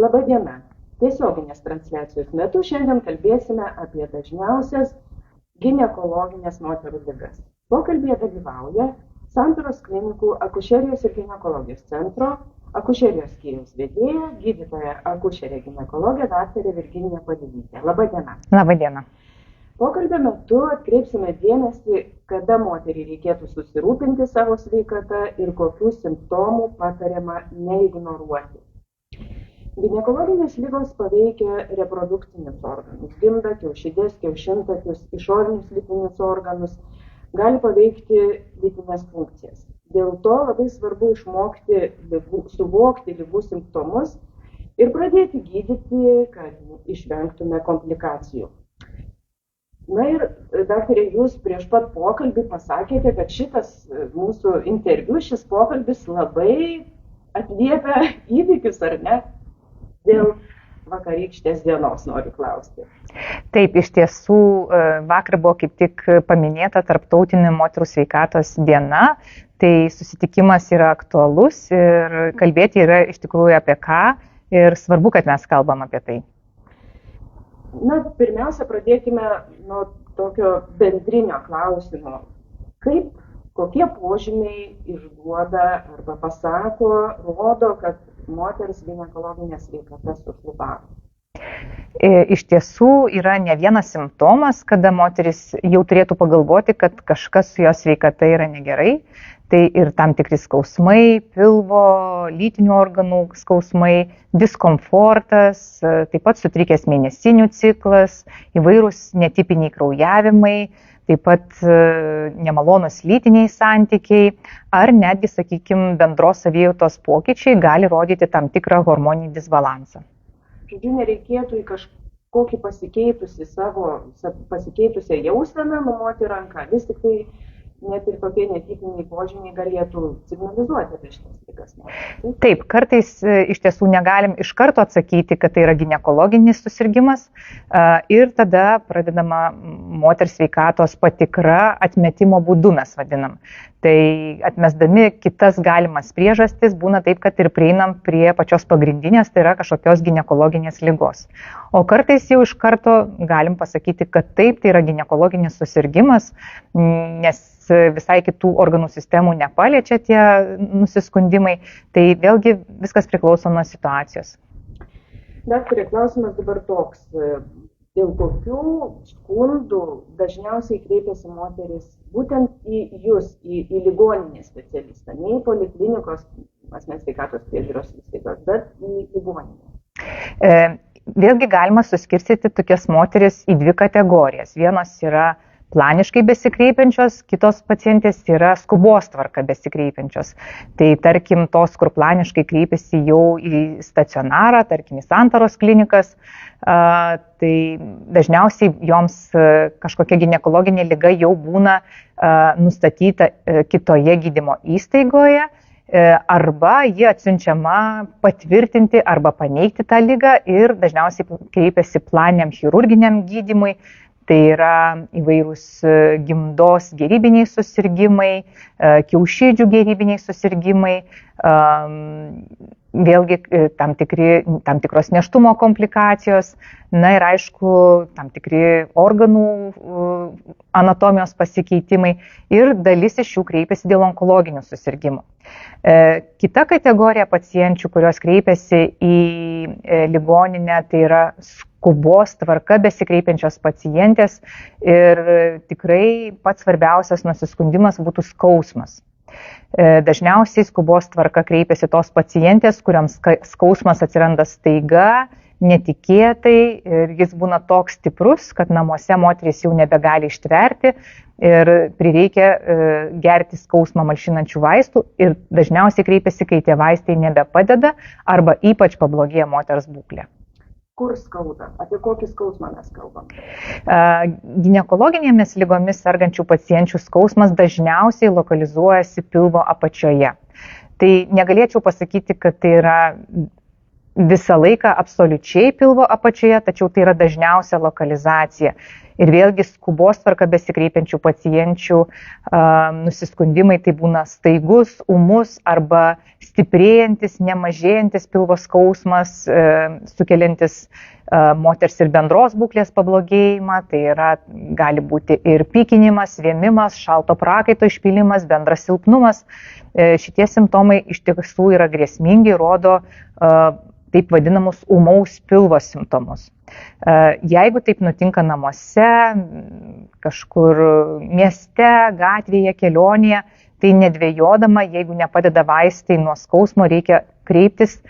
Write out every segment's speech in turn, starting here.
Labą dieną. Tiesioginės transliacijos metu šiandien kalbėsime apie dažniausias ginekologinės moterų ligas. Pokalbėje dalyvauja Santaros klinikų akušerijos ir ginekologijos centro akušerijos skyriaus vedėja, gydytoja akušerė ginekologė daktarė Virginija Palivytė. Labą dieną. Labą dieną. Pokalbio metu atkreipsime dėmesį, kada moteriai reikėtų susirūpinti savo sveikata ir kokių simptomų patariama neignoruoti. Ginekologinės ligos paveikia reprodukcinius organus, gimdą, kiaušidės, kiaušintakius, išorinius lytinius organus, gali paveikti lytinės funkcijas. Dėl to labai svarbu išmokti suvokti ligų simptomus ir pradėti gydyti, kad išvengtume komplikacijų. Na ir, daktarė, jūs prieš pat pokalbį pasakėte, kad šitas mūsų interviu, šis pokalbis labai atliepia įvykius, ar ne? Dėl vakarykštės dienos noriu klausti. Taip, iš tiesų, vakar buvo kaip tik paminėta Tarptautinė moterų sveikatos diena, tai susitikimas yra aktualus ir kalbėti yra iš tikrųjų apie ką ir svarbu, kad mes kalbam apie tai. Na, pirmiausia, pradėkime nuo tokio bendrinio klausimo. Kokie požymiai išduoda arba pasako, rodo, kad moters ginekologinė sveikata sušlubavo? Iš tiesų yra ne vienas simptomas, kada moteris jau turėtų pagalvoti, kad kažkas su jos sveikata yra negerai. Tai ir tam tikri skausmai, pilvo, lytinių organų skausmai, diskomfortas, taip pat sutrikęs mėnesinių ciklas, įvairūs netipiniai kraujavimai, taip pat nemalonus lytiniai santykiai ar netgi, sakykime, bendros savijautos pokyčiai gali rodyti tam tikrą hormoninį disbalansą. Žodžiu, nereikėtų į kažkokį pasikeitusią jauseną numoti ranką, vis tik tai net ir tokie netipiniai požymiai galėtų signalizuoti apie šitas ligas. Taip, kartais iš tiesų negalim iš karto atsakyti, kad tai yra ginekologinis susirgimas ir tada pradedama moters sveikatos patikra atmetimo būdu mes vadinam. Tai atmesdami kitas galimas priežastis būna taip, kad ir prieinam prie pačios pagrindinės, tai yra kažkokios ginekologinės ligos. O kartais jau iš karto galim pasakyti, kad taip, tai yra ginekologinis susirgimas, nes visai kitų organų sistemų nepaliečia tie nusiskundimai, tai vėlgi viskas priklauso nuo situacijos. Daktarė, klausimas dabar toks, dėl kokių skundų dažniausiai kreipiasi moteris būtent į jūs, į ligoninės specialistą, ne į poliklinikos asmens sveikatos priežiūros įstaigos, bet į ligoninę? Vėlgi galima suskirstyti tokias moteris į dvi kategorijas. Vienos yra planiškai besikreipiančios, kitos pacientės yra skubos tvarka besikreipiančios. Tai tarkim tos, kur planiškai kreipiasi jau į stacionarą, tarkim į Santaros klinikas, tai dažniausiai joms kažkokia ginekologinė liga jau būna nustatyta kitoje gydymo įstaigoje, arba ji atsiunčiama patvirtinti arba paneigti tą ligą ir dažniausiai kreipiasi planiniam chirurginiam gydymui. Tai yra įvairūs gimdos gerybiniai susirgimai, kiaušidžių gerybiniai susirgimai, vėlgi tam tikros nėštumo komplikacijos, na ir aišku, tam tikri organų anatomijos pasikeitimai ir dalis iš jų kreipiasi dėl onkologinių susirgymų. Kita kategorija pacienčių, kurios kreipiasi į ligoninę, tai yra skubos tvarka besikreipiančios pacientės ir tikrai pats svarbiausias nusiskundimas būtų skausmas. Dažniausiai skubos tvarka kreipiasi tos pacientės, kuriams skausmas atsiranda staiga, netikėtai ir jis būna toks stiprus, kad namuose moterys jau nebegali ištverti ir prireikia gerti skausmą malšinančių vaistų ir dažniausiai kreipiasi, kai tie vaistai nebepadeda arba ypač pablogėja moters būklė. Kur skauda? Apie kokį skausmą mes kalbam? Ginekologinėmis ligomis sergančių pacienčių skausmas dažniausiai lokalizuojasi pilvo apačioje. Tai negalėčiau pasakyti, kad tai yra visą laiką absoliučiai pilvo apačioje, tačiau tai yra dažniausia lokalizacija. Ir vėlgi skubos tvarka besikreipiančių pacienčių nusiskundimai tai būna staigus, ūmus arba stiprėjantis, nemažėjantis pilvo skausmas, sukeliantis moters ir bendros būklės pablogėjimą. Tai yra, gali būti ir pykinimas, vėmimas, šalto prakaito išpylimas, bendras silpnumas. Šitie simptomai iš tiesų yra grėsmingi, rodo taip vadinamus ūmaus pilvo simptomus. Jeigu taip nutinka namuose, kažkur mieste, gatvėje, kelionėje, tai nedvejodama, jeigu nepadeda vaistai nuo skausmo, reikia kreiptis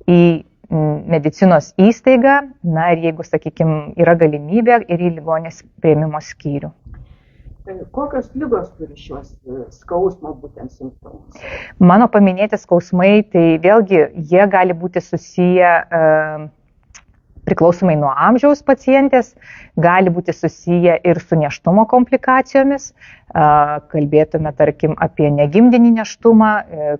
į medicinos įstaigą, na ir jeigu, sakykime, yra galimybė, ir į ligoninės priėmimo skyrių. Kokios ligos turi šios skausmo būtent simptomus? Mano paminėti skausmai, tai vėlgi jie gali būti susiję priklausomai nuo amžiaus pacientės, gali būti susiję ir su nėštumo komplikacijomis. Kalbėtume, tarkim, apie negimdinį nėštumą,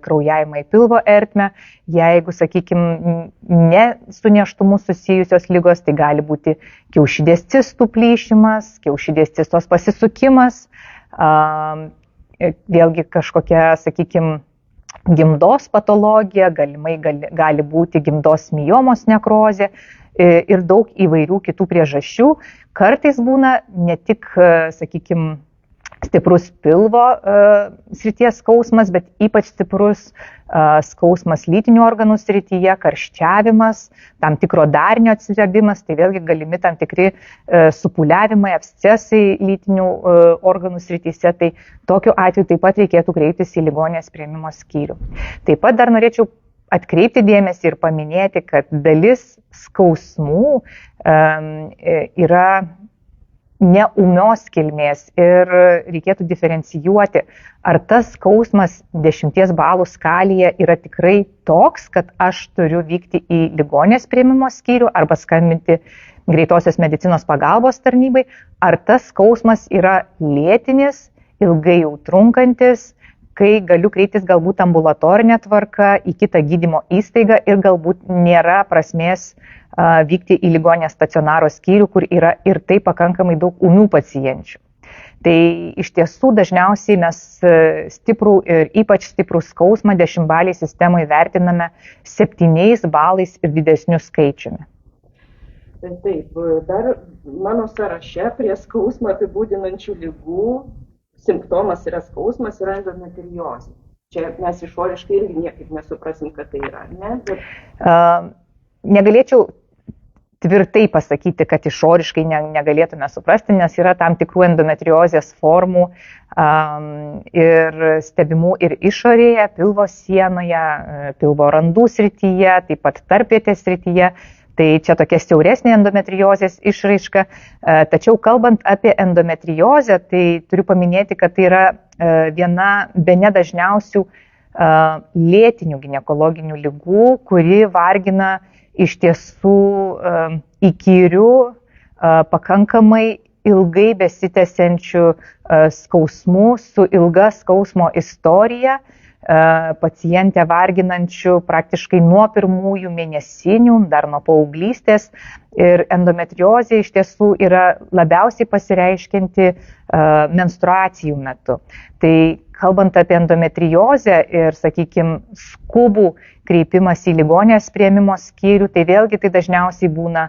kraujavimą į pilvo ertmę. Jeigu, sakykime, ne su nėštumu susijusios ligos, tai gali būti kiaušidės cistų plyšimas, kiaušidės cistos pasisukimas, vėlgi kažkokia, sakykime, gimdos patologija, galimai gali būti gimdos miomos nekrozė ir daug įvairių kitų priežasčių. Kartais būna ne tik, sakykime, stiprus pilvo srities skausmas, bet ypač stiprus skausmas lytinių organų srityje, karščiavimas, tam tikro darinio atsiradimas, tai vėlgi galimi tam tikri supūliavimai, abscesai lytinių organų srityse, tai tokiu atveju taip pat reikėtų kreiptis į ligoninės priėmimo skyrių. Taip pat dar norėčiau atkreipti dėmesį ir paminėti, kad dalis skausmų yra neūmios kilmės ir reikėtų diferencijuoti, ar tas skausmas 10 balų skalėje yra tikrai toks, kad aš turiu vykti į ligoninės priėmimo skyrių arba skambinti greitosios medicinos pagalbos tarnybai, ar tas skausmas yra lėtinis, ilgai jau trunkantis, kai galiu kreiptis galbūt ambulatorinė tvarka į kitą gydymo įstaigą ir galbūt nėra prasmės vykti į ligoninės stacionaro skyrių, kur yra ir taip pakankamai daug ūmių pacienčių. Tai iš tiesų dažniausiai mes stiprų ir ypač stiprų skausmą 10-baliai sistemai vertiname 7 balais ir didesniu skaičiumi. Taip, dar mano sąraše prie skausmą apibūdinančių ligų simptomas yra skausmas ir endometriozė. Čia mes išoriškai irgi niekaip nesuprasim, kad tai yra, ne? Bet... Negalėčiau tvirtai pasakyti, kad išoriškai negalėtume suprasti, nes yra tam tikrų endometriozės formų ir stebimų ir išorėje, pilvo sienoje, pilvo randų srityje, taip pat tarpvietės srityje. Tai čia tokia siauresnė endometriozės išraiška. Tačiau kalbant apie endometriozę, tai turiu paminėti, kad tai yra viena bene dažniausių lėtinių ginekologinių ligų, kuri vargina iš tiesų įkyrių, pakankamai ilgai besitęsiančių skausmų su ilga skausmo istorija, pacientę varginančių praktiškai nuo pirmųjų mėnesinių, dar nuo paauglystės. Ir endometriozė iš tiesų yra labiausiai pasireiškianti menstruacijų metu. Tai kalbant apie endometriozę ir, sakykime, skubų kreipimas į ligoninės priėmimo skyrių, tai vėlgi tai dažniausiai būna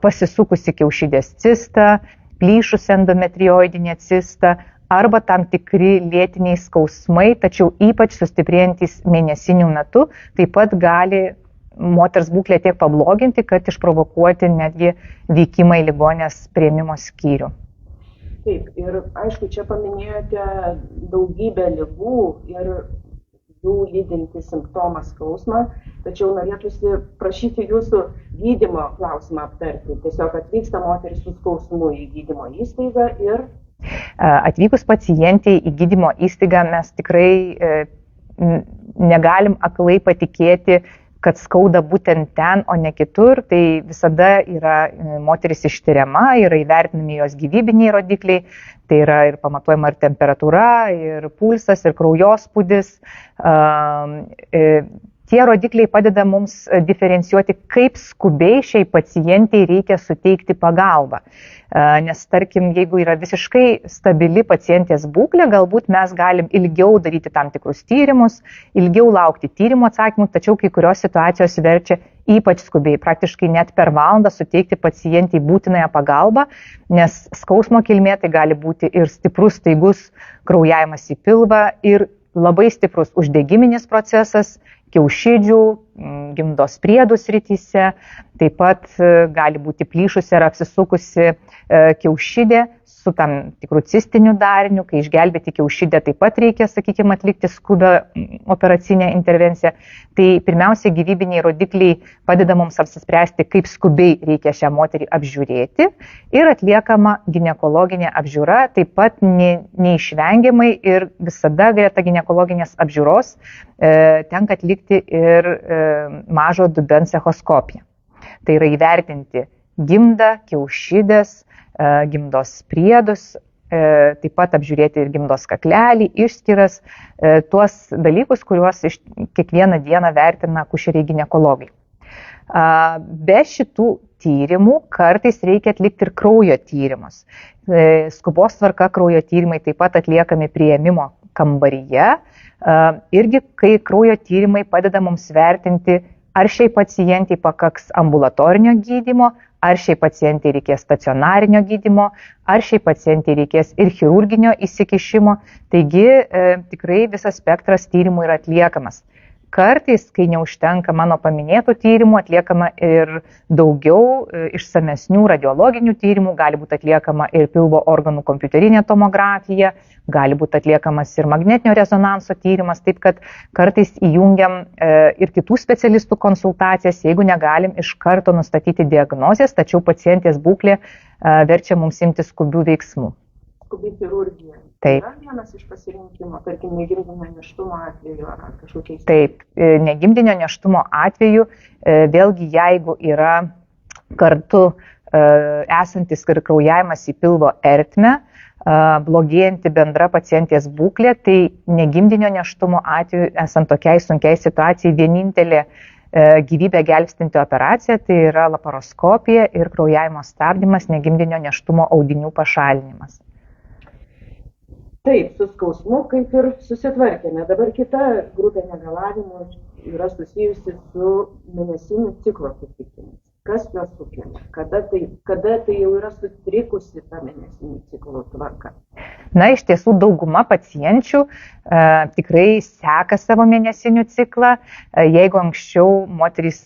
pasisukusi kiaušidės cista, plyšus endometrioidinė cista, arba tam tikri lėtiniai skausmai, tačiau ypač sustiprėjantis mėnesinių metu, taip pat gali moters būklę tiek pabloginti, kad išprovokuoti netgi vykimą į ligoninės priėmimo skyrių. Taip, ir aišku, čia paminėjote daugybę ligų ir jų lydinti simptomą skausmą, tačiau norėtųsi prašyti jūsų gydymo klausimą aptarti. Tiesiog atvyksta moteris su skausmu į gydymo įstaigą ir... Atvykus pacientei į gydymo įstaigą mes tikrai negalim aklai patikėti, kad skauda būtent ten, o ne kitur. Tai visada yra moteris ištiriama, yra įvertinami jos gyvybiniai rodikliai, tai yra ir pamatuojama ir temperatūra, ir pulsas, ir kraujospūdis. Tie rodikliai padeda mums diferencijuoti, kaip skubiai šiai pacientiai reikia suteikti pagalbą. Nes tarkim, jeigu yra visiškai stabili pacientės būklė, galbūt mes galim ilgiau daryti tam tikrus tyrimus, ilgiau laukti tyrimo atsakymų, tačiau kai kurios situacijos verčia ypač skubiai, praktiškai net per valandą suteikti pacientai būtinąją pagalbą, nes skausmo kilmė tai gali būti ir stiprus staigus kraujavimas į pilvą, ir labai stiprus uždegiminis procesas kiaušidžių, gimdos priedų srityse, taip pat gali būti plyšusi ar apsisukusi kiaušidė su tam tikrų cistiniu dariniu, kai išgelbėti kiaušidę taip pat reikia, sakykime, atlikti skubę operacinę intervenciją. Tai pirmiausia, gyvybiniai rodikliai padeda mums apsispręsti, kaip skubiai reikia šią moterį apžiūrėti, ir atliekama ginekologinė apžiūra, taip pat neišvengiamai ir visada greta ginekologinės apžiūros tenka atlikti ir mažo dubens echoskopiją. Tai yra įvertinti gimdą, kiaušidės, gimdos priedus, taip pat apžiūrėti ir gimdos kaklelį, išskyras, tuos dalykus, kuriuos kiekvieną dieną vertina akušeriai ginekologai. Be šitų tyrimų kartais reikia atlikti ir kraujo tyrimus. Skubos tvarka kraujo tyrimai taip pat atliekami priėmimo kambaryje. Irgi, kai kraujo tyrimai padeda mums vertinti, ar šiai pacientai pakaks ambulatorinio gydymo, ar šiai pacientai reikės stacionarinio gydymo, ar šiai pacientai reikės ir chirurginio įsikišimo. Taigi tikrai visas spektras tyrimų yra atliekamas. Kartais, kai neužtenka mano paminėtų tyrimų, atliekama ir daugiau išsamesnių radiologinių tyrimų, gali būti atliekama ir pilvo organų kompiuterinė tomografija, gali būti atliekamas ir magnetinio rezonanso tyrimas, taip kad kartais įjungiam ir kitų specialistų konsultacijas, jeigu negalim iš karto nustatyti diagnozės, tačiau pacientės būklė verčia mums imtis skubių veiksmų. Skubi chirurgija. Taip. Yra vienas iš pasirinkimo, tarkim, negimdinio nėštumo atveju ar kažkokiais. Taip, negimdinio nėštumo atveju, vėlgi jeigu yra kartu esantis ir kraujavimas į pilvo ertmę, blogėjanti bendra pacientės būklė, tai negimdinio nėštumo atveju, esant tokiai sunkiai situacijai, vienintelė gyvybę gelbstinti operacija tai yra laparoskopija ir kraujavimo stabdymas, negimdinio nėštumo audinių pašalinimas. Taip, su skausmu kaip ir susitvarkėme. Dabar kita grupė negalavimų yra susijusi su mėnesinių ciklo sutrikimais. Kas juos sukelia? Kada tai jau yra sutrikusi ta mėnesinių ciklo tvarka? Na, iš tiesų dauguma pacienčių tikrai seka savo mėnesinių ciklą. Jeigu anksčiau moterys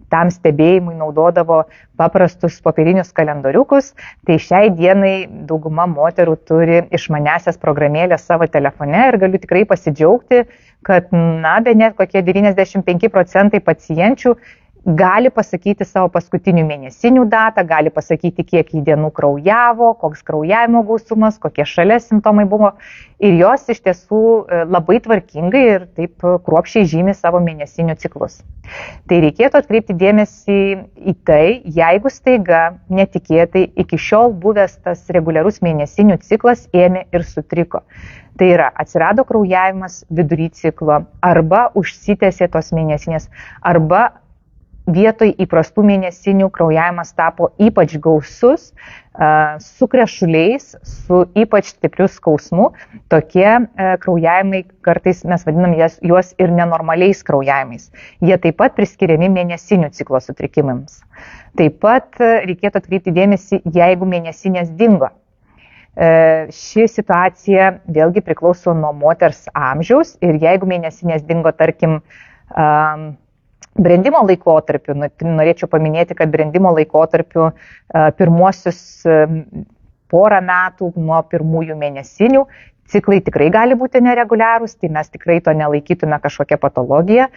tam stebėjimui naudodavo paprastus popierinius kalendoriukus, tai šiai dienai dauguma moterų turi išmaniasias programėlės savo telefone ir galiu tikrai pasidžiaugti, kad bene kokie 95% pacienčių gali pasakyti savo paskutinių mėnesinių datą, gali pasakyti, kiek į dienų kraujavo, koks kraujavimo gausumas, kokie šalia simptomai buvo. Ir jos iš tiesų labai tvarkingai ir taip kruopščiai žymi savo mėnesinių ciklus. Tai reikėtų atkreipti dėmesį į tai, jeigu staiga netikėtai iki šiol buvęs tas reguliarus mėnesinių ciklas ėmė ir sutriko. Tai yra, atsirado kraujavimas vidury ciklo, arba užsitęsė tos mėnesinės, arba vietoj įprastų mėnesinių kraujavimas tapo ypač gausus, su krešuliais, su ypač stipriu skausmu. Tokie kraujavimai, kartais mes vadinam juos ir nenormaliais kraujavimais. Jie taip pat priskiriami mėnesinių ciklo sutrikimams. Taip pat reikėtų atkreipti dėmesį, jeigu mėnesinės dingo. Ši situacija vėlgi priklauso nuo moters amžiaus ir jeigu mėnesinės dingo, tarkim, brendimo laikotarpiu, norėčiau paminėti, kad brendimo laikotarpiu pirmuosius porą metų nuo pirmųjų mėnesinių ciklai tikrai gali būti nereguliarūs, tai mes tikrai to nelaikytume kažkokia patologija.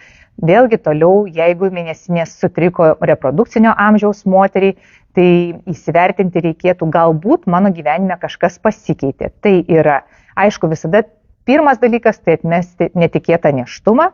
Vėlgi toliau, jeigu mėnesinės sutriko reprodukcinio amžiaus moteriai, tai įsivertinti reikėtų, galbūt mano gyvenime kažkas pasikeitė. Tai yra, aišku, visada Pirmas dalykas tai atmesti netikėtą nėštumą,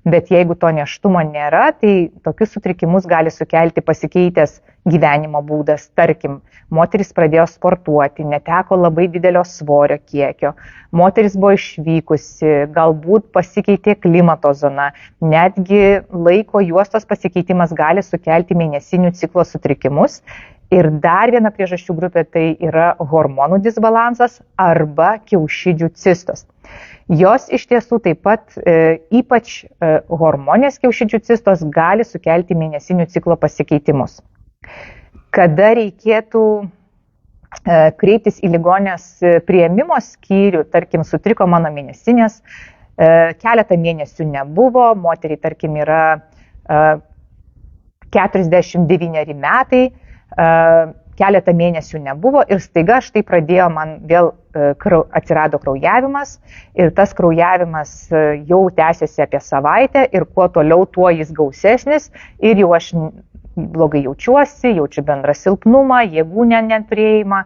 bet jeigu to nėštumo nėra, tai tokius sutrikimus gali sukelti pasikeitęs gyvenimo būdas. Tarkim, moteris pradėjo sportuoti, neteko labai didelio svorio kiekio, moteris buvo išvykusi, galbūt pasikeitė klimato zona, netgi laiko juostos pasikeitimas gali sukelti mėnesinių ciklo sutrikimus. Ir dar viena priežasčių grupė tai yra hormonų disbalansas arba kiaušidžių cistos. Jos iš tiesų taip pat, ypač hormonės kiaušidžių cistos, gali sukelti mėnesinių ciklo pasikeitimus. Kada reikėtų kreiptis į ligonės priėmimo skyrių, tarkim, sutriko mano mėnesinės, keletą mėnesių nebuvo, moteriai, tarkim, yra 49 metai, keletą mėnesių nebuvo ir staiga štai pradėjo man vėl atsirado kraujavimas ir tas kraujavimas jau tęsiasi apie savaitę ir kuo toliau, tuo jis gausesnis ir jau aš blogai jaučiuosi, jaučiu bendrą silpnumą, jėgų neturėjimą,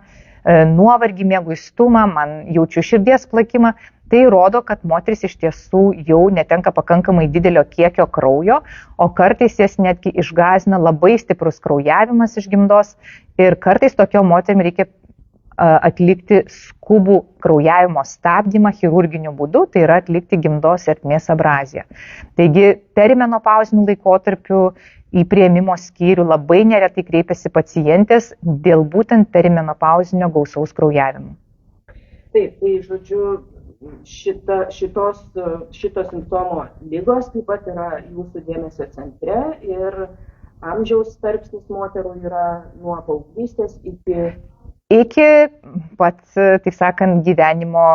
nuovargį, mieguistumą, man jaučiu širdies plakimą. Tai rodo, kad moteris iš tiesų jau netenka pakankamai didelio kiekio kraujo, o kartais jas netgi išgąsdina labai stiprus kraujavimas iš gimdos ir kartais tokio moterim reikia atlikti skubų kraujavimo stabdymą chirurginiu būdu, tai yra atlikti gimdos ertmės abraziją. Taigi perimenopauziniu laikotarpiu į priėmimo skyrių labai neretai kreipiasi pacientės dėl būtent perimenopauzinio gausaus kraujavimo. Taip, tai žodžiu, šito simptomo ligos taip pat yra jūsų dėmesio centre ir amžiaus tarpsnis moterų yra nuo paauglystės iki pat, taip sakant, gyvenimo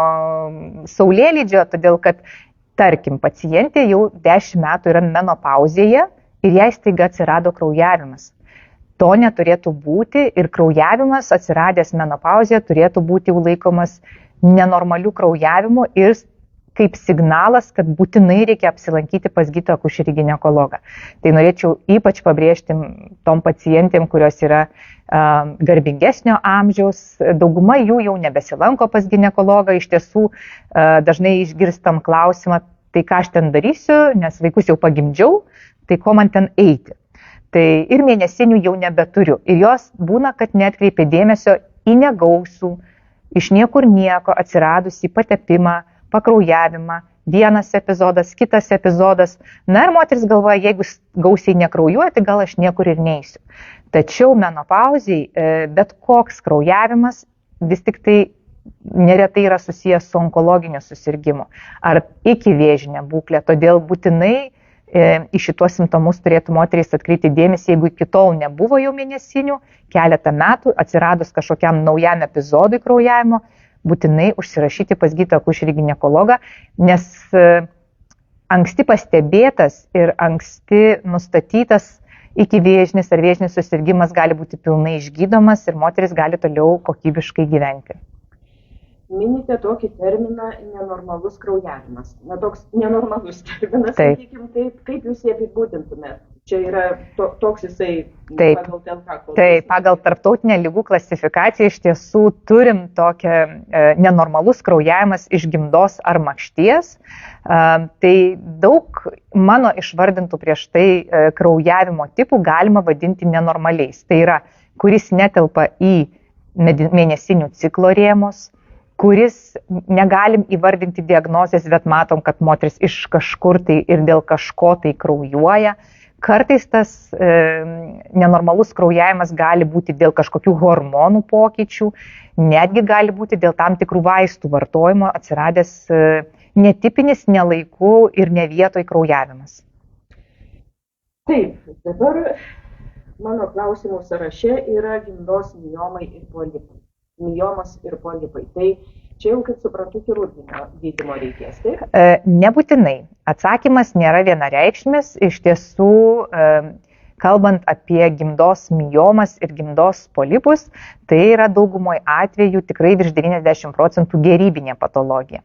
saulėlydžio, todėl kad, tarkim, pacientė jau 10 metų yra menopauzėje ir jai staiga atsirado kraujavimas. To neturėtų būti ir kraujavimas atsiradęs menopauzėje turėtų būti jau laikomas nenormalių kraujavimų ir kaip signalas, kad būtinai reikia apsilankyti pas gydytoją akušerį ginekologą. Tai norėčiau ypač pabrėžti tom pacientėm, kurios yra garbingesnio amžiaus, dauguma jų jau nebesilanko pas ginekologą, iš tiesų dažnai išgirstam klausimą, tai ką aš ten darysiu, nes vaikus jau pagimdžiau, tai ko man ten eiti. Tai ir mėnesinių jau nebeturiu. Ir jos būna, kad neatkreipia dėmesio į negausų, iš niekur nieko atsiradusį patepimą, pakraujavimą, vienas epizodas, kitas epizodas. Na ir moteris galvoja, jeigu gausiai nekraujuoja, tai gal aš niekur ir neisiu. Tačiau menopauziai bet koks kraujavimas vis tik tai neretai yra susijęs su onkologiniu susirgymu ar iki vėžinė būklė. Todėl būtinai į šitos simptomus turėtų moterys atkreipti dėmesį, jeigu iki tol nebuvo jau mėnesinių, keletą metų atsiradus kažkokiam naujam epizodui kraujavimo, būtinai užsirašyti pas gydytoją akušerį ginekologą, nes anksti pastebėtas ir anksti nustatytas iki vėžinis ar vėžinis susirgymas gali būti pilnai išgydomas ir moteris gali toliau kokybiškai gyventi. Minite tokį terminą nenormalus kraujavimas. Na, toks nenormalus terminas, sakykime taip, kaip jūs jį apibūdintumėte? Čia yra toks jisai pagal TLK. Taip, pagal tarptautinę ligų klasifikaciją iš tiesų turim tokią nenormalus kraujavimas iš gimdos ar makšties. Tai daug mano išvardintų prieš tai kraujavimo tipų galima vadinti nenormaliais. Tai yra, kuris netelpa į mėnesinių ciklo rėmus, kuris negalim įvardinti diagnozės, bet matom, kad moteris iš kažkur tai ir dėl kažko tai kraujuoja. Kartais tas nenormalus kraujavimas gali būti dėl kažkokių hormonų pokyčių, netgi gali būti dėl tam tikrų vaistų vartojimo atsiradęs netipinis, nelaiku ir ne vietoj kraujavimas. Taip, dabar mano klausimų sąraše yra gimdos miomai ir polipai. Miomas ir polipai. Tai čia jau, kaip suprantu, chirurginio gydymo reikės, taip? Nebūtinai. Atsakymas nėra vienareikšmis. Iš tiesų, kalbant apie gimdos miomas ir gimdos polipus, tai yra daugumoje atvejų tikrai virš 90% gerybinė patologija.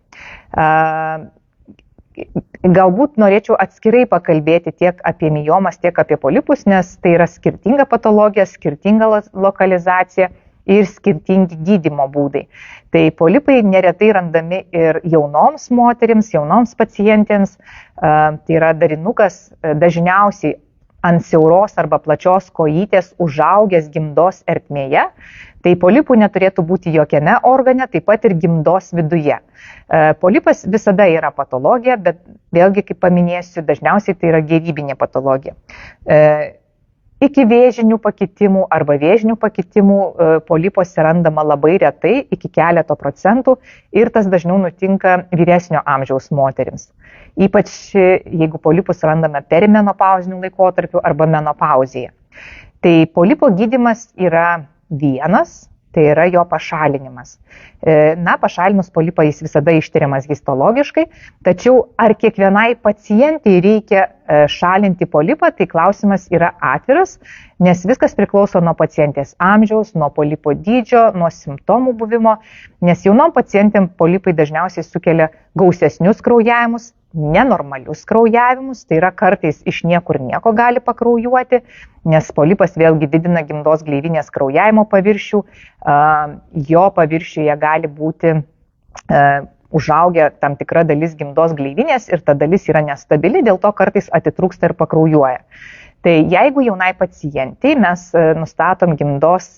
Galbūt norėčiau atskirai pakalbėti tiek apie miomas, tiek apie polipus, nes tai yra skirtinga patologija, skirtinga lokalizacija. ir skirtingi gydymo būdai. Tai polipai neretai randami ir jaunoms moterims, jaunoms pacientėms, tai yra darinukas dažniausiai ant siauros arba plačios kojytės užaugęs gimdos ertmėje, tai polipų neturėtų būti jokiame organe, taip pat ir gimdos viduje. Polipas visada yra patologija, bet vėlgi, kaip paminėsiu, dažniausiai tai yra gyvybinė patologija. Iki vėžinių pakitimų arba vėžinių pakitimų polipuose randama labai retai, iki keleto procentų, ir tas dažniau nutinka vyresnio amžiaus moterims. Ypač jeigu polipus randame perimenopauziniu laikotarpiu arba menopauzėje. Tai polipo gydymas yra vienas, tai yra jo pašalinimas. Pašalinus polipą jis visada ištiriamas histologiškai, tačiau ar kiekvienai pacientai reikia šalinti polipą, tai klausimas yra atviras, nes viskas priklauso nuo pacientės amžiaus, nuo polipo dydžio, nuo simptomų buvimo, nes jaunom pacientėm polipai dažniausiai sukelia gausesnius kraujavimus, nenormalius kraujavimus, tai yra kartais iš niekur nieko gali pakraujuoti, nes polipas vėlgi didina gimdos gleivinės kraujavimo paviršių, jo paviršiuje gali būti užaugę tam tikra dalis gimdos gleivinės ir ta dalis yra nestabili, dėl to kartais atitrūksta ir pakraujuoja. Tai jeigu jaunai pacientai mes nustatom gimdos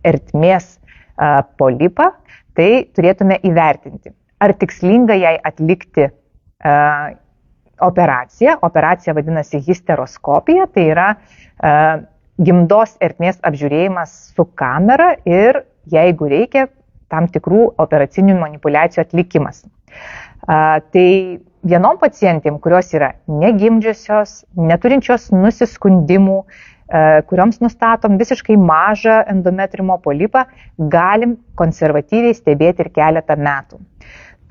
ertmės polipą, tai turėtume įvertinti, ar tikslinga jai atlikti operacija. Operacija vadinasi histeroskopija, tai yra gimdos ertmės apžiūrėjimas su kamera ir, jeigu reikia, tam tikrų operacinių manipulacijų atlikimas. Tai vienom pacientėm, kurios yra negimdžiusios, neturinčios nusiskundimų, kurioms nustatom visiškai mažą endometrimo polipą, galim konservatyviai stebėti ir keletą metų.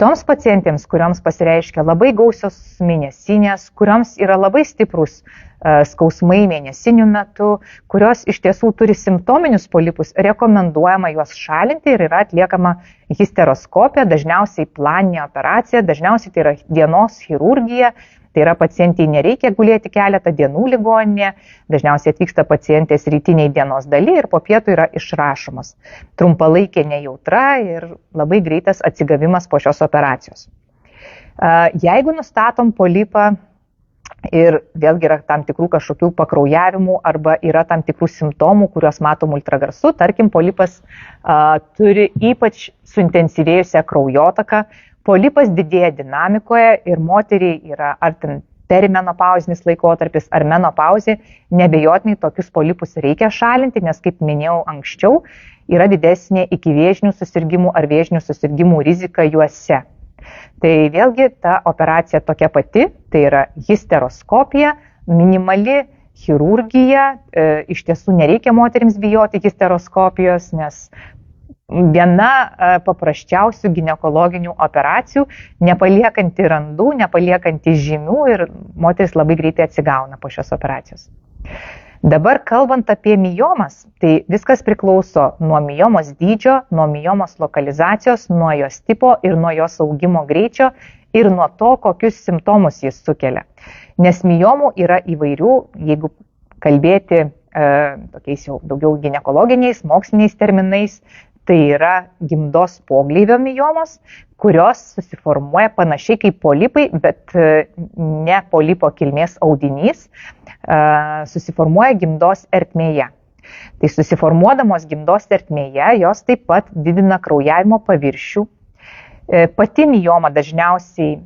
Toms pacientėms, kurioms pasireiškia labai gausios mėnesinės, kurioms yra labai stiprus skausmai mėnesinių metu, kurios iš tiesų turi simptominius polipus, rekomenduojama juos šalinti ir yra atliekama histeroskopija, dažniausiai planinė operacija, dažniausiai tai yra dienos chirurgija, tai yra pacientai nereikia gulėti keletą dienų ligoninėje, dažniausiai atvyksta pacientės rytiniai dienos daly ir po pietų yra išrašomos. Trumpalaikė nejautra ir labai greitas atsigavimas po šios operacijos. Jeigu nustatom polipą ir vėlgi yra tam tikrų kažkokių pakraujavimų arba yra tam tikrų simptomų, kuriuos matom ultragarsu, tarkim, polipas turi ypač suintensyvėjusią kraujotaką, polipas didėja dinamikoje ir moteriai yra ar ten perimenopauzinis laikotarpis ar menopauzė, nebejotinai tokius polipus reikia šalinti, nes, kaip minėjau anksčiau, yra didesnė iki vėžinių susirgymų ar vėžinių susirgymų rizika juose. Tai vėlgi ta operacija tokia pati, tai yra histeroskopija, minimali chirurgija, iš tiesų nereikia moterims bijoti histeroskopijos, nes viena paprasčiausių ginekologinių operacijų, nepaliekanti randų, nepaliekanti žymių ir moteris labai greitai atsigauna po šios operacijos. Dabar kalbant apie miomas, tai viskas priklauso nuo miomos dydžio, nuo miomos lokalizacijos, nuo jos tipo ir nuo jos augimo greičio ir nuo to, kokius simptomus jis sukelia. Nes miomų yra įvairių, jeigu kalbėti tokiais jau daugiau ginekologiniais, moksliniais terminais, tai yra gimdos pogleivio miomos, kurios susiformuoja panašiai kaip polipai, bet ne polipo kilmės audinys, susiformuoja gimdos ertmėje. Tai susiformuodamos gimdos ertmėje, jos taip pat didina kraujavimo paviršių. Pati mioma dažniausiai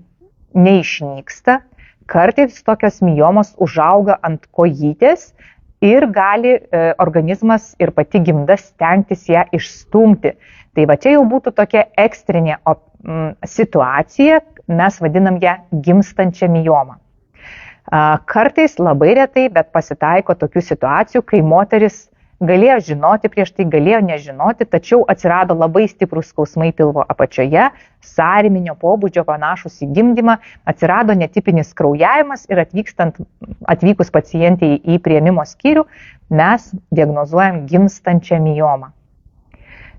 neišnyksta, kartais tokios miomos užauga ant kojytės, ir gali organizmas ir pati gimda stengtis ją išstumti. Tai va čia jau būtų tokia ekstrinė situacija, mes vadinam ją gimstančią miomą. Kartais labai retai, bet pasitaiko tokių situacijų, kai moteris galėjo žinoti prieš tai, galėjo nežinoti, tačiau atsirado labai stiprus skausmai pilvo apačioje, sąryminio pobūdžio panašus į gimdymą, atsirado netipinis kraujavimas ir atvykus pacientei į priėmimo skyrių, mes diagnozuojam gimstančią miomą.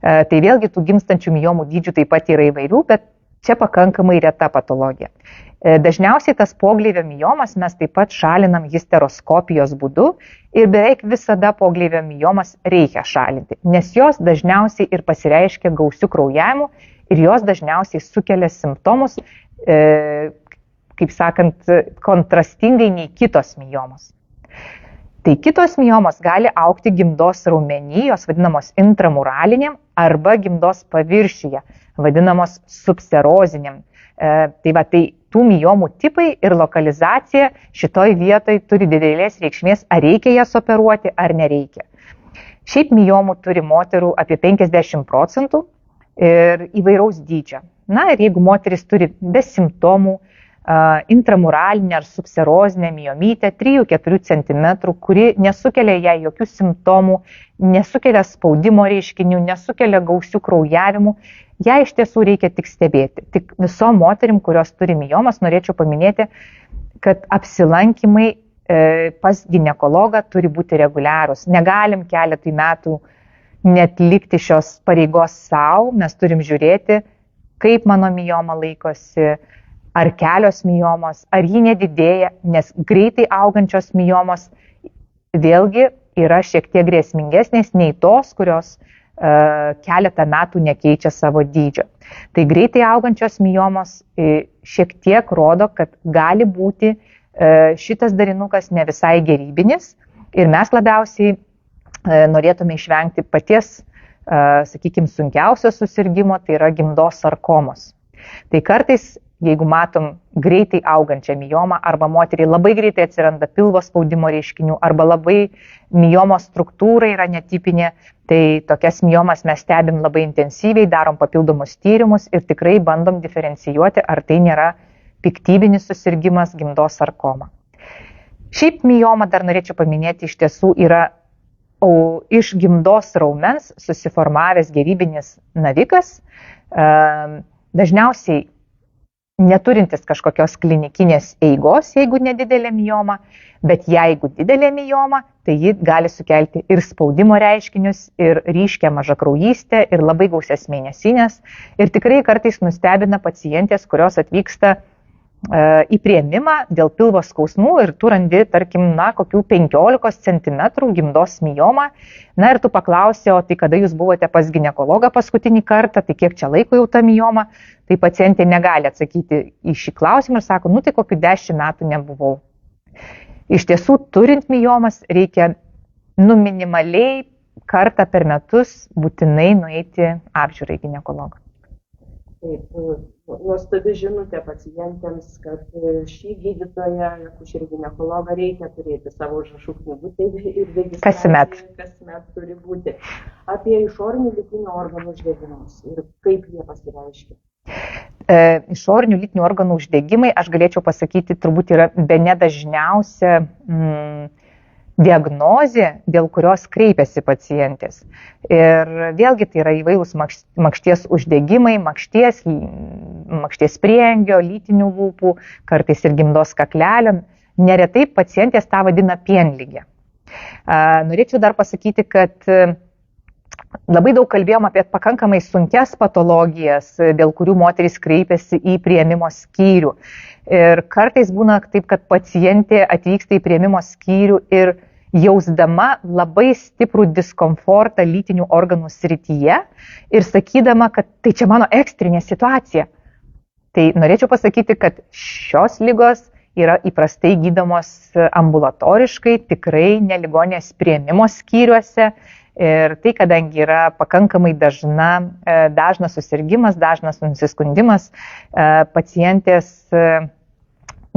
Tai vėlgi tų gimstančių miomų dydžių taip pat yra įvairių, bet čia pakankamai reta patologija. Dažniausiai tas pogleivio miomas mes taip pat šalinam histeroskopijos būdu ir beveik visada pogleivio miomas reikia šalinti, nes jos dažniausiai ir pasireiškia gausiu kraujavimu ir jos dažniausiai sukelia simptomus, kaip sakant, kontrastingai nei kitos miomos. Tai kitos miomos gali augti gimdos raumeny, jos vadinamos intramuraliniam arba gimdos paviršiuje, vadinamos subseroziniam. Tai tų miomų tipai ir lokalizacija šitoj vietoj turi didelės reikšmės, ar reikia jas operuoti ar nereikia. Šiaip miomų turi moterų apie 50% ir įvairaus dydžio. Na ir jeigu moteris turi be simptomų, intramuralinę ar subserozinę miomytę 3-4 cm, kuri nesukelia jai jokių simptomų, nesukelia spaudimo reiškinių, nesukelia gausių kraujavimų, ją iš tiesų reikia tik stebėti. Tik visom moterim, kurios turi miomas, norėčiau paminėti, kad apsilankymai pas ginekologą turi būti reguliarūs. Negalim keletui metų netlikti šios pareigos savo, mes turim žiūrėti, kaip mano mioma laikosi, ar kelios miomos, ar ji nedidėja, nes greitai augančios miomos vėlgi yra šiek tiek grėsmingesnės nei tos, kurios keletą metų nekeičia savo dydžio. Tai greitai augančios miomos šiek tiek rodo, kad gali būti šitas darinukas ne visai gerybinis ir mes labiausiai norėtume išvengti paties, sakykime, sunkiausio susirgymo, tai yra gimdos sarkomos. Tai kartais, jeigu matom greitai augančią miomą arba moteriai labai greitai atsiranda pilvo spaudimo reiškinių arba labai miomos struktūra yra netipinė, tai tokias miomas mes stebim labai intensyviai, darom papildomus tyrimus ir tikrai bandom diferencijuoti, ar tai nėra piktybinis susirgymas gimdos sarkoma. Šiaip mioma, dar norėčiau paminėti, iš tiesų yra iš gimdos raumens susiformavęs gerybinis navikas, dažniausiai neturintis kažkokios klinikinės eigos, jeigu nedidelė mioma, bet jeigu didelė mioma, tai ji gali sukelti ir spaudimo reiškinius, ir ryškę mažakraujystę, ir labai gausias mėnesinės. Ir tikrai kartais nustebina pacientės, kurios atvyksta į priėmimą dėl pilvo skausmų ir tu randi, tarkim, kokių 15 cm gimdos miomą. Na ir tu paklausi, o tai kada jūs buvote pas ginekologą paskutinį kartą, tai kiek čia laiko jau ta mioma, tai pacientė negali atsakyti į šį klausimą ir sako, tai kokių 10 metų nebuvau. Iš tiesų, turint miomas, reikia minimaliai kartą per metus būtinai nueiti apžiūrai ginekologą. Taip, nuostabi žinutė pacientėms, kad šį gydytoją, akušerį ginekologą reikia turėti savo užrašų knygutę ir registraciją kasmet turi būti. Apie išorinių lytinių organų uždegimus ir kaip jie pasireiškia. Išorinių lytinių organų uždegimai, aš galėčiau pasakyti, turbūt yra bene dažniausia diagnozė, dėl kurios kreipiasi pacientės. Ir vėlgi tai yra įvairūs makšties uždegimai, makšties prieangio, lytinių lūpų, kartais ir gimdos kaklelio. Neretai pacientės tą vadina pienligė. Norėčiau dar pasakyti, kad labai daug kalbėjom apie pakankamai sunkias patologijas, dėl kurių moterys kreipiasi į priėmimo skyrių. Ir kartais būna taip, kad pacientė atvyksta į priėmimo skyrių ir jausdama labai stiprų diskomfortą lytinių organų srityje ir sakydama, kad tai čia mano ekstrinė situacija. Tai norėčiau pasakyti, kad šios ligos yra įprastai gydomos ambulatoriškai, tikrai ne ligoninės priėmimo skyriuose. Ir tai, kadangi yra pakankamai dažnas susirgimas, dažnas nusiskundimas, pacientės,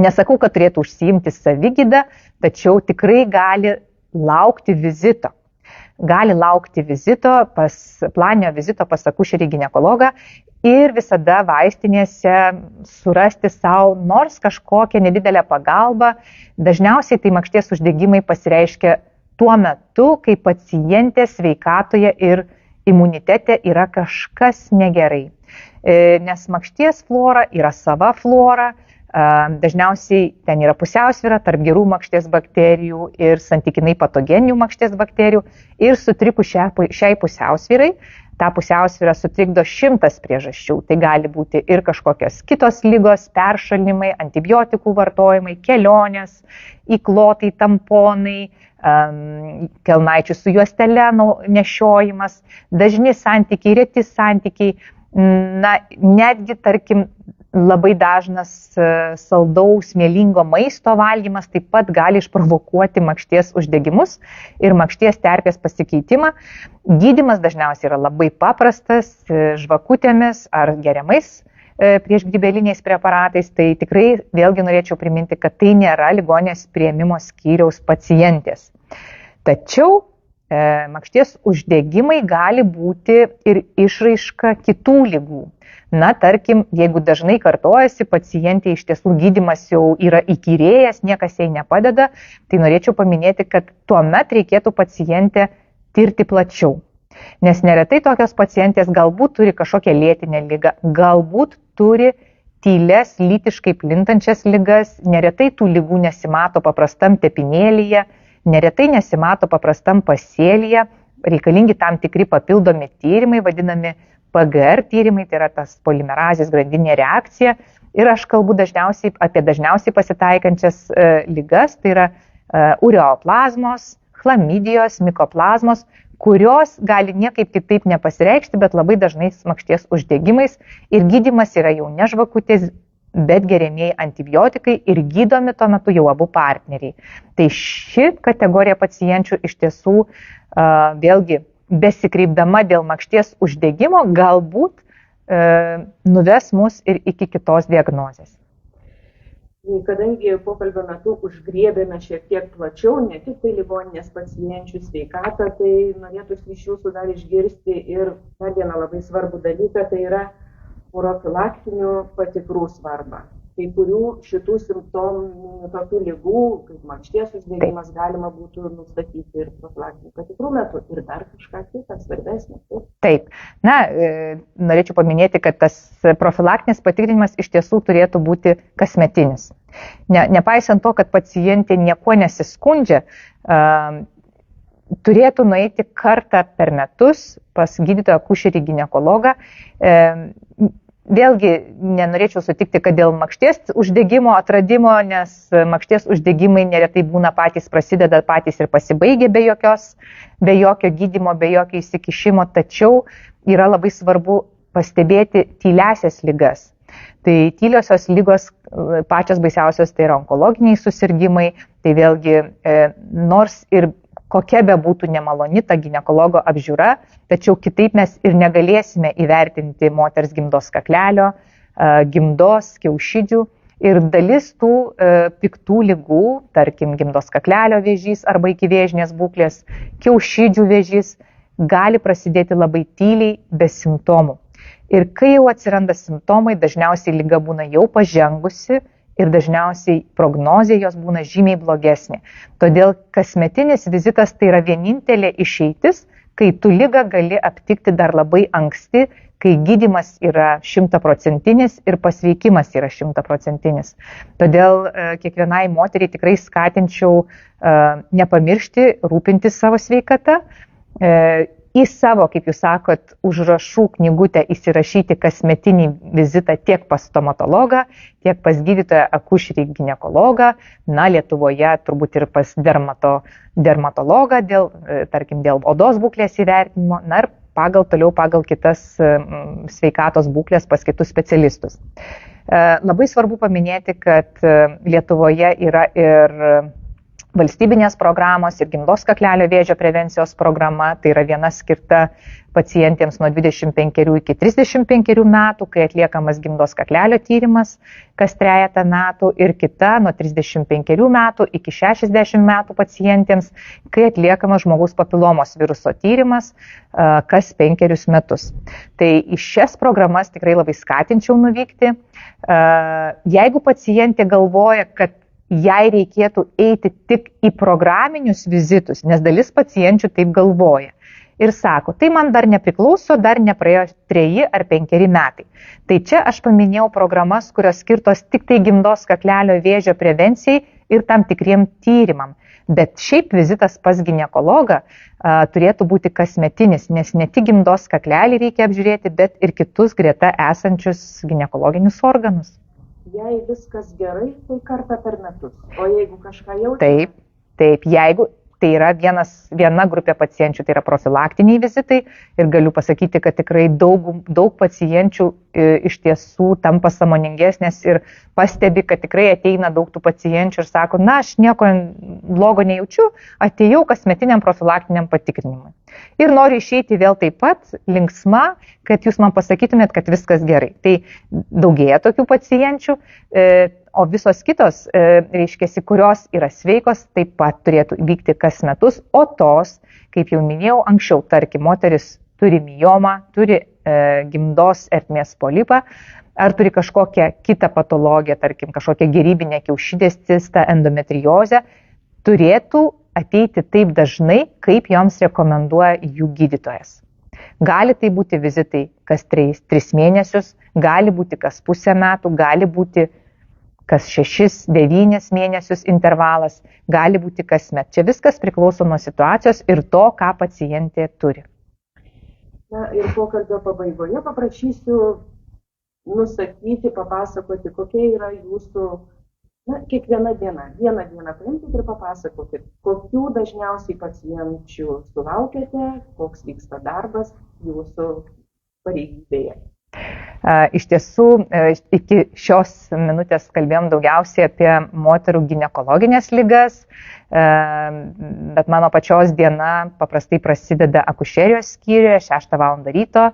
nesakau, kad turėtų užsiimti savigydą, tačiau tikrai gali laukti vizito. Gali laukti planinio vizito pas akušerį ginekologą ir visada vaistinėse surasti savo nors kažkokią nedidelę pagalbą. Dažniausiai tai makšties uždegimai pasireiškia tuo metu, kai pacientės sveikatoje ir imunitete yra kažkas negerai. Nes makšties flora yra sava flora, dažniausiai ten yra pusiausvyra tarp gerų makšties bakterijų ir santykinai patogeninių makšties bakterijų ir sutrikus šiai pusiausvyrai tą pusiausvyrą sutrikdo 100 priežasčių. Tai gali būti ir kažkokios kitos ligos, peršalimai, antibiotikų vartojimai, kelionės, įklotai, tamponai, kelnaičių su juostele nešiojimas, dažni santykiai, reti santykiai, netgi, tarkim, labai dažnas saldaus, mėlingo maisto valgymas taip pat gali išprovokuoti makšties uždegimus ir makšties terpės pasikeitimą. Gydymas dažniausiai yra labai paprastas, žvakutėmis ar geriamais priešgrybeliniais preparatais. Tai tikrai vėlgi norėčiau priminti, kad tai nėra ligoninės priėmimo skyriaus pacientės. Tačiau makšties uždegimai gali būti ir išraiška kitų ligų. Tarkim, jeigu dažnai kartojasi, pacientė iš tiesų gydymas jau yra įkyrėjęs, niekas jai nepadeda, tai norėčiau paminėti, kad tuomet reikėtų pacientę tirti plačiau. Nes neretai tokios pacientės galbūt turi kažkokią lėtinę ligą, galbūt turi tyles, lytiškai plintančias ligas, neretai tų ligų nesimato paprastam tepinėlyje, neretai nesimato paprastam pasėlyje, reikalingi tam tikri papildomi tyrimai, vadinami PGR tyrimai, tai yra tas polimerazės grandinė reakcija. Ir aš kalbu apie dažniausiai pasitaikančias ligas, tai yra ureoplazmos, chlamidijos, mikoplazmos, kurios gali niekaip kitaip nepasireikšti, bet labai dažnais makšties uždegimais. Ir gydymas yra jau ne žvakutės, bet geriamieji antibiotikai ir gydomi tuo metu jau abu partneriai. Tai ši kategorija pacienčių iš tiesų vėlgi besikreipdama dėl makšties uždegimo galbūt nuves mus ir iki kitos diagnozės. Kadangi pokalbio metu užgriebėme šiek tiek plačiau, ne tik tai ligoninės pacienčių sveikatą, tai norėtųsi iš jūsų dar išgirsti ir dar vieną labai svarbų dalyką, tai yra profilaktinių patikrų svarbą. Kai kurių šitų simptomų, tokių ligų, kaip makšties uždegimas, galima būtų nustatyti ir profilaktinių patikrų metu ir dar kažką kitą svarbesnį. Taip. Norėčiau paminėti, kad tas profilaktinis patikrinimas iš tiesų turėtų būti kasmetinis. Nepaisant to, kad pacientė niekuo nesiskundžia, turėtų nueiti kartą per metus pas gydytoją akušerį ginekologą. Vėlgi nenorėčiau sutikti, kad dėl makšties uždegimo atradimo, nes makšties uždegimai neretai būna patys prasideda, patys ir pasibaigia be jokio gydymo, be jokio įsikišimo, tačiau yra labai svarbu pastebėti tyliasias ligas. Tai tyliosios ligos pačios baisiausios tai yra onkologiniai susirgymai, tai vėlgi nors ir kokia be būtų nemaloni ta ginekologo apžiūra, tačiau kitaip mes ir negalėsime įvertinti moters gimdos kaklelio, gimdos, kiaušidžių ir dalis tų piktų ligų, tarkim gimdos kaklelio vėžys arba ikivėžinės būklės, kiaušidžių vėžys, gali prasidėti labai tyliai be simptomų. Ir kai jau atsiranda simptomai, dažniausiai liga būna jau pažengusi, ir dažniausiai prognozė jos būna žymiai blogesnė. Todėl kasmetinis vizitas tai yra vienintelė išeitis, kai tu ligą gali aptikti dar labai anksti, kai gydymas yra 100% ir pasveikimas yra 100%. Todėl kiekvienai moteriai tikrai skatinčiau nepamiršti rūpintis savo sveikata, į savo, kaip jūs sakot, užrašų knygutę įsirašyti kasmetinį vizitą tiek pas stomatologą, tiek pas gydytoją akušerį ginekologą, Lietuvoje turbūt ir pas dermatologą, dėl odos būklės įvertinimo, ir pagal kitas sveikatos būklės pas kitus specialistus. Labai svarbu paminėti, kad Lietuvoje yra ir valstybinės programos ir gimdos kaklelio vėžio prevencijos programa, tai yra viena skirta pacientėms nuo 25 iki 35 metų, kai atliekamas gimdos kaklelio tyrimas kas 3 metų, ir kita nuo 35 metų iki 60 metų pacientėms, kai atliekamas žmogaus papilomos viruso tyrimas kas 5 metus. Tai į šias programas tikrai labai skatinčiau nuvykti. Jeigu pacientė galvoja, kad jai reikėtų eiti tik į programinius vizitus, nes dalis pacienčių taip galvoja. Ir sako, tai man dar nepriklauso, dar nepraėjo 3 ar 5 metai. Tai čia aš paminėjau programas, kurios skirtos tik tai gimdos kaklelio vėžio prevencijai ir tam tikriem tyrimam. Bet šiaip vizitas pas ginekologą turėtų būti kasmetinis, nes ne tik gimdos kaklelį reikia apžiūrėti, bet ir kitus greta esančius ginekologinius organus. Jei viskas gerai, tai kartą per metus. O jeigu kažką jaučia? Taip, jeigu tai yra viena grupė pacienčių, tai yra profilaktiniai vizitai ir galiu pasakyti, kad tikrai daug pacienčių iš tiesų tampa sąmoningesnės ir pastebi, kad tikrai ateina daug tų pacienčių ir sako, na, aš nieko blogo nejaučiu, atėjau kasmetiniam profilaktiniam patikrinimui. Ir noriu išeiti vėl taip pat linksma, kad jūs man pasakytumėt, kad viskas gerai. Tai daugėja tokių pacienčių, o visos kitos, reiškiasi, kurios yra sveikos, taip pat turėtų vykti kas metus, o tos, kaip jau minėjau anksčiau, tarkim, moteris turi miomą, turi gimdos ertmės polipą, ar turi kažkokią kitą patologiją, tarkim, kažkokią gerybinę kiaušidės cistą, endometriozę, turėtų ateiti taip dažnai, kaip joms rekomenduoja jų gydytojas. Gali tai būti vizitai kas 3 mėnesius, gali būti kas pusę metų, gali būti kas 6-9 mėnesius intervalas, gali būti kasmet. Čia viskas priklauso nuo situacijos ir to, ką pacientė turi. Na ir pokalbio pabaigoje paprašysiu nusakyti, papasakoti, kokia yra jūsų, kiekviena diena. Vieną dieną paimkite ir papasakokit, kokių dažniausiai pacienčių sulaukiate, koks vyksta darbas jūsų pareigybėje. Iš tiesų, iki šios minutės kalbėjom daugiausiai apie moterų ginekologinės ligas, bet mano pačios diena paprastai prasideda akušerijos skyriuje 6 val. Ryto.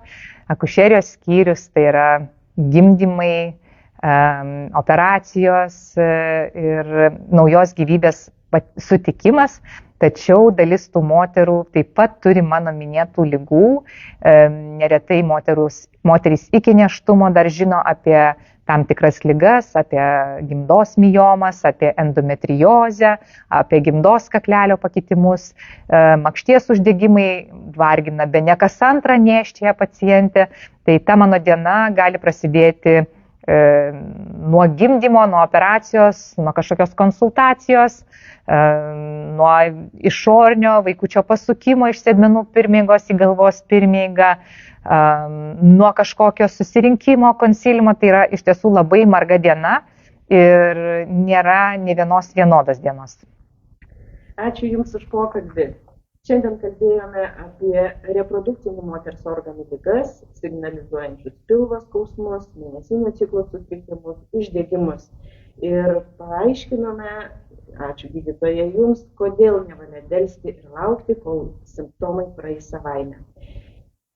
Akušerijos skyrius tai yra gimdymai, operacijos ir naujos gyvybės sutikimas. Tačiau dalis tų moterų taip pat turi mano minėtų ligų. Neretai moterys iki nėštumo dar žino apie tam tikras ligas, apie gimdos miomas, apie endometriozę, apie gimdos kaklelio pakitimus. Makšties uždegimai vargina bene kas antrą nėščiąją pacientę. Tai ta mano diena gali prasidėti nuo gimdymo, nuo operacijos, nuo kažkokios konsultacijos, nuo išornio vaikučio pasukimo iš sėdmenų pirmygos į galvos pirmygą, nuo kažkokio susirinkimo, konsiliumo. Tai yra iš tiesų labai marga diena ir nėra nė vienos vienodos dienos. Ačiū Jums už pokalbį. Šiandien kalbėjome apie reprodukcinių moters organų ligas, signalizuojančius pilvo skausmus, mėnesinio ciklo sutrikimus, uždegimus. Ir paaiškinome, ačiū gydytoja Jums, kodėl nevalia delsti ir laukti, kol simptomai praeis savaime.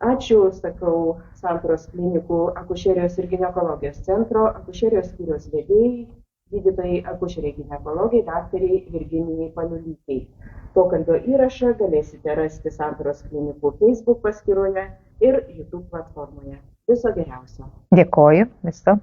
Ačiū, sakau, Santaros klinikų akušerijos ir ginekologijos centro akušerijos skyriaus vedėjai, gydytojai akušeriai ginekologai, daktariai Virginijai Paliulytei. Pokalbio įrašą galėsite rasti Santaros klinikų Facebook paskyroje ir YouTube platformoje. Viso geriausio. Dėkoju, viso.